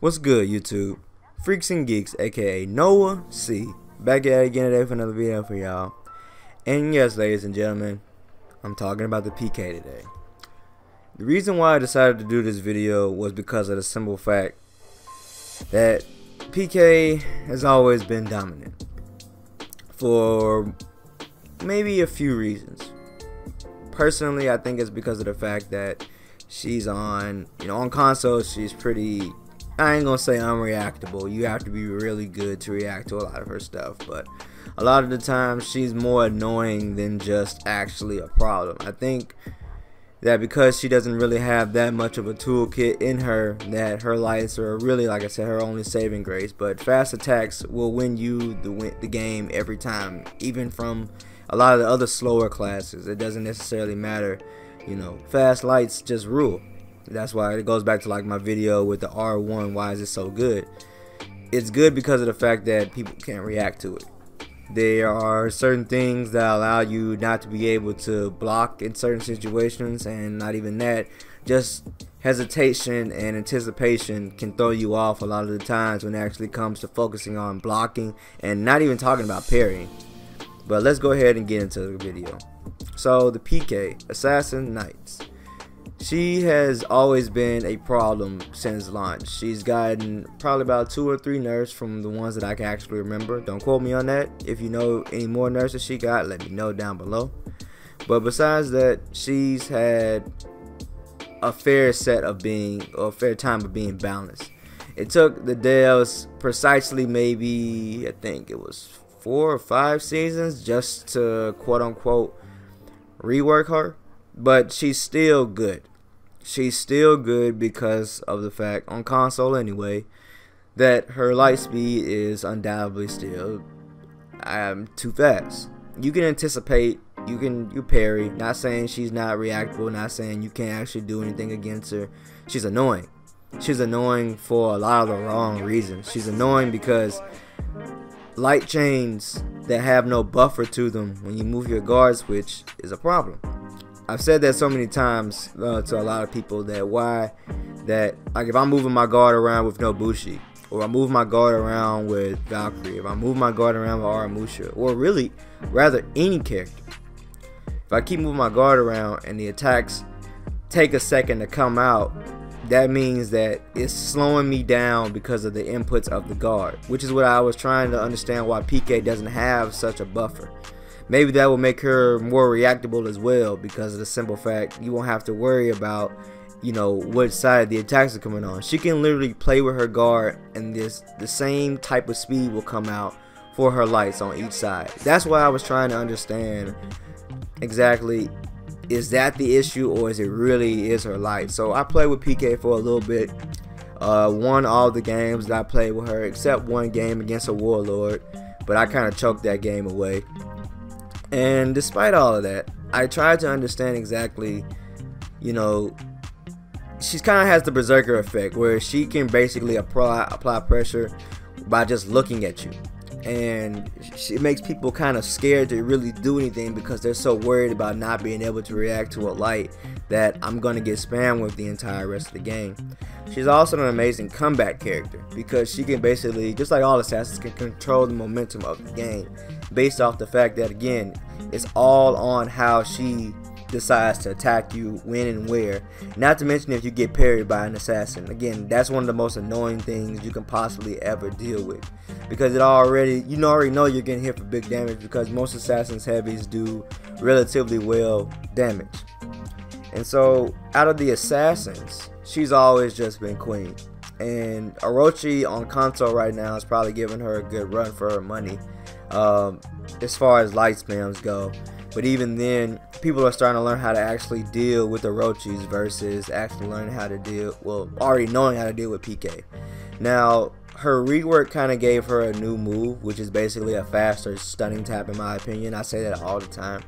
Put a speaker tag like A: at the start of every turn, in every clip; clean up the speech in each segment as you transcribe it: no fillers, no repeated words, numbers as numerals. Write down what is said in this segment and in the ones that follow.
A: What's good, YouTube? Freaks and Geeks, aka NoahC, back at it again today for another video for y'all. And yes, ladies and gentlemen, I'm talking about the PK today. The reason why I decided to do this video was because of the simple fact that PK has always been dominant for maybe a few reasons. Personally, I think it's because of the fact that she's on console, she's pretty, I ain't gonna say unreactable. You have to be really good to react to a lot of her stuff, but a lot of the time she's more annoying than just actually a problem. I think that because she doesn't really have that much of a toolkit in her, that her lights are really, like I said, her only saving grace. But fast attacks will win you the game every time, even from a lot of the other slower classes. It doesn't necessarily matter, fast lights just rule. That's why it goes back to like my video with the R1, why is it so good? It's good because of the fact that people can't react to it. There are certain things that allow you not to be able to block in certain situations, and not even that, just hesitation and anticipation can throw you off a lot of the times when it actually comes to focusing on blocking and not even talking about parrying. But let's go ahead and get into the video. So the PK, Assassin Knights. She has always been a problem since launch. She's gotten probably about 2 or 3 nerfs from the ones that I can actually remember. Don't quote me on that. If you know any more nerfs that she got, let me know down below. But besides that, she's had a fair time of being balanced. It took the devs precisely maybe, I think it was 4 or 5 seasons just to quote unquote rework her. But she's still good. She's still good because of the fact, on console anyway, that her light speed is undoubtedly still too fast. You can anticipate, you parry. Not saying she's not reactable, not saying you can't actually do anything against her. She's annoying. She's annoying for a lot of the wrong reasons. She's annoying because light chains that have no buffer to them when you move your guard switch is a problem. I've said that so many times to a lot of people that like if I'm moving my guard around with no Bushi, or I move my guard around with Valkyrie, if I move my guard around with Aramusha, or really rather any character, if I keep moving my guard around and the attacks take a second to come out, that means that it's slowing me down because of the inputs of the guard, which is what I was trying to understand why PK doesn't have such a buffer. Maybe that will make her more reactable as well, because of the simple fact you won't have to worry about, what side the attacks are coming on. She can literally play with her guard, and the same type of speed will come out for her lights on each side. That's why I was trying to understand exactly, is that the issue, or is it really her light? So I played with PK for a little bit. Won all the games that I played with her except one game against a warlord, but I kind of choked that game away. And despite all of that, I tried to understand exactly, she kind of has the berserker effect where she can basically apply pressure by just looking at you. And it makes people kind of scared to really do anything because they're so worried about not being able to react to a light that I'm going to get spammed with the entire rest of the game. She's also an amazing comeback character because she can basically, just like all assassins, can control the momentum of the game based off the fact that, again, it's all on how she decides to attack you, when and where. Not to mention if you get parried by an assassin. Again, that's one of the most annoying things you can possibly ever deal with, because you already know you're getting hit for big damage, because most assassins heavies do relatively well damage. And so out of the assassins, she's always just been queen. And Orochi on console right now is probably giving her a good run for her money as far as light spams go. But even then, people are starting to learn how to actually deal with Orochis versus actually learning how to already knowing how to deal with PK. Now, her rework kind of gave her a new move, which is basically a faster stunning tap in my opinion. I say that all the time.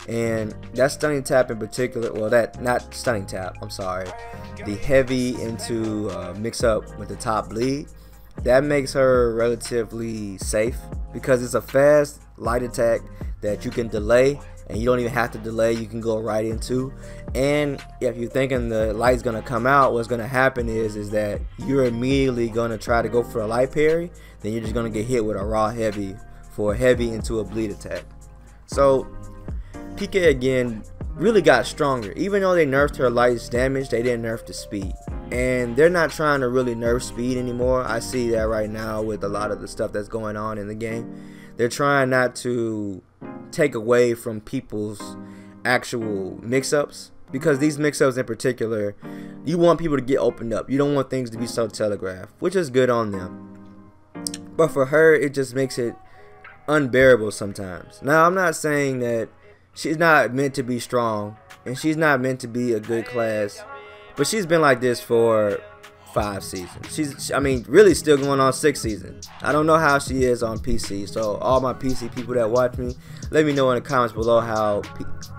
A: And that stunning tap in particular, not stunning tap, I'm sorry, the heavy into mix up with the top bleed, that makes her relatively safe because it's a fast light attack that you can delay and you don't even have to delay. You can go right into. And if you're thinking the light's gonna come out, what's gonna happen is that you're immediately gonna try to go for a light parry. Then you're just gonna get hit with a raw heavy for a heavy into a bleed attack. So PK again really got stronger. Even though they nerfed her light's damage, they didn't nerf the speed. And they're not trying to really nerf speed anymore. I see that right now with a lot of the stuff that's going on in the game. They're trying not to take away from people's actual mix-ups, because these mix-ups in particular, you want people to get opened up. You don't want things to be so telegraphed, which is good on them. But for her, it just makes it unbearable sometimes. Now, I'm not saying that she's not meant to be strong, and she's not meant to be a good class, but she's been like this for 5 seasons. I mean, really still going on 6 seasons. I don't know how she is on PC, so all my PC people that watch me, let me know in the comments below how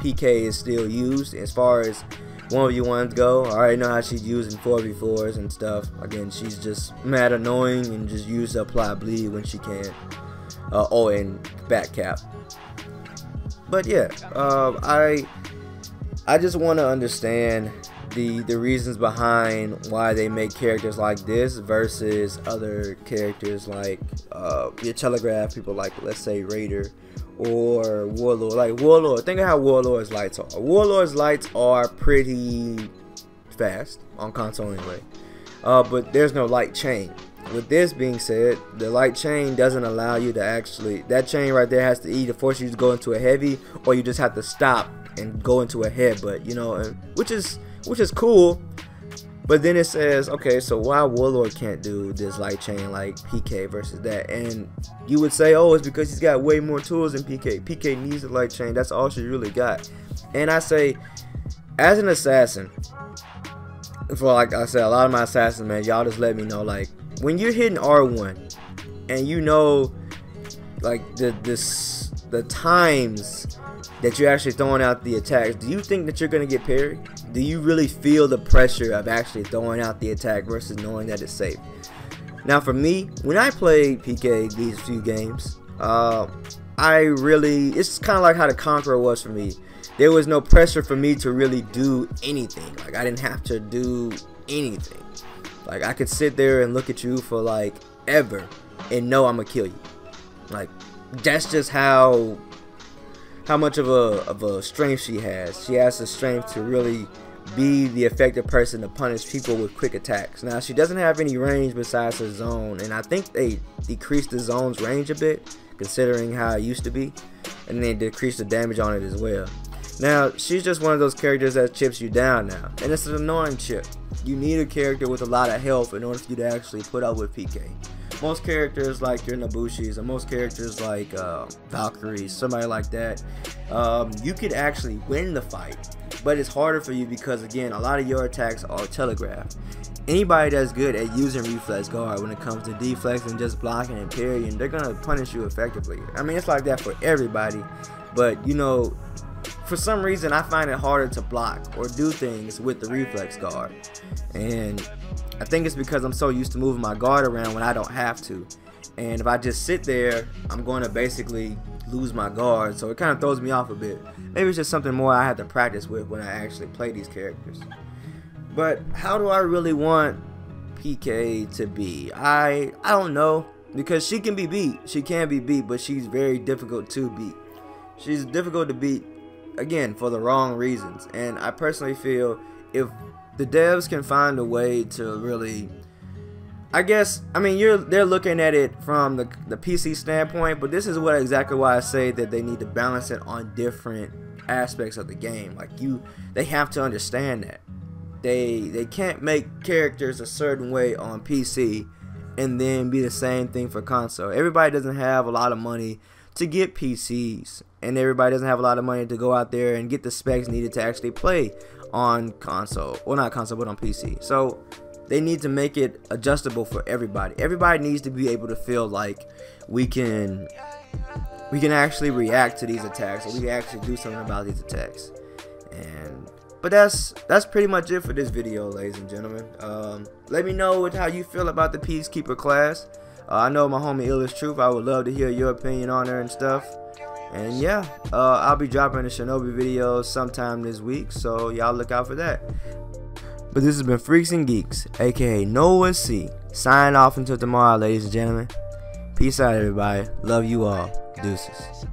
A: PK is still used as far as 1v1s go. I already know how she's used in 4v4s and stuff. Again, she's just mad annoying and just used to apply bleed when she can. Oh, and back cap. But yeah, I just want to understand the reasons behind why they make characters like this versus other characters like your telegraph people, like let's say Raider or Warlord. Like Warlord, think of how Warlord's lights are. Warlord's lights are pretty fast on console anyway, but there's no light chain. With this being said, the light chain doesn't allow you to actually, that chain right there has to either force you to go into a heavy, or you just have to stop and go into a headbutt, you know, which is cool. But then it says, okay, so why Warlord can't do this light chain like PK versus that? And you would say, oh, it's because he's got way more tools than PK. PK needs a light chain. That's all she really got. And I say, as an assassin, for like I said, a lot of my assassins, man, y'all just let me know, like, when you're hitting R1 and you know, like, the times that you're actually throwing out the attacks, do you think that you're going to get parried? Do you really feel the pressure of actually throwing out the attack versus knowing that it's safe? Now for me, when I played PK these few games, it's kind of like how the Conqueror was for me. There was no pressure for me to really do anything. Like, I didn't have to do anything. Like, I could sit there and look at you for like ever and know I'm gonna kill you. Like, that's just how much of a strength she has. She has the strength to really be the effective person to punish people with quick attacks. Now, she doesn't have any range besides her zone, and I think they decreased the zone's range a bit considering how it used to be, and they decreased the damage on it as well. Now, she's just one of those characters that chips you down now, and it's an annoying chip. You need a character with a lot of health in order for you to actually put up with PK. Most characters like your Nobushis, and most characters like Valkyries, somebody like that, you could actually win the fight, but it's harder for you because, again, a lot of your attacks are telegraphed. Anybody that's good at using reflex guard when it comes to deflex and just blocking and parrying, they're gonna punish you effectively. I mean, it's like that for everybody, but you know, for some reason I find it harder to block or do things with the reflex guard, and I think it's because I'm so used to moving my guard around when I don't have to, and if I just sit there, I'm going to basically lose my guard, so it kind of throws me off a bit. Maybe it's just something more I have to practice with when I actually play these characters. But how do I really want PK to be? I don't know, because she can be beat. She can be beat, but she's very difficult to beat. She's difficult to beat, again, for the wrong reasons. And I personally feel if the devs can find a way to really, I mean, they're looking at it from the PC standpoint, but this is exactly why I say that they need to balance it on different aspects of the game. Like, they have to understand that they can't make characters a certain way on PC and then be the same thing for console. Everybody doesn't have a lot of money to get PCs, and everybody doesn't have a lot of money to go out there and get the specs needed to actually play on console, well, not console, but on PC. So they need to make it adjustable for everybody. Everybody needs to be able to feel like we can actually react to these attacks, or we can actually do something about these attacks. But that's pretty much it for this video, ladies and gentlemen. Let me know how you feel about the Peacekeeper class. I know my homie Ill is Truth. I would love to hear your opinion on her and stuff. And yeah, I'll be dropping a Shinobi video sometime this week, so y'all look out for that. But this has been Freaks and Geeks, aka NoahC. Sign off until tomorrow, ladies and gentlemen. Peace out, everybody. Love you all. Deuces.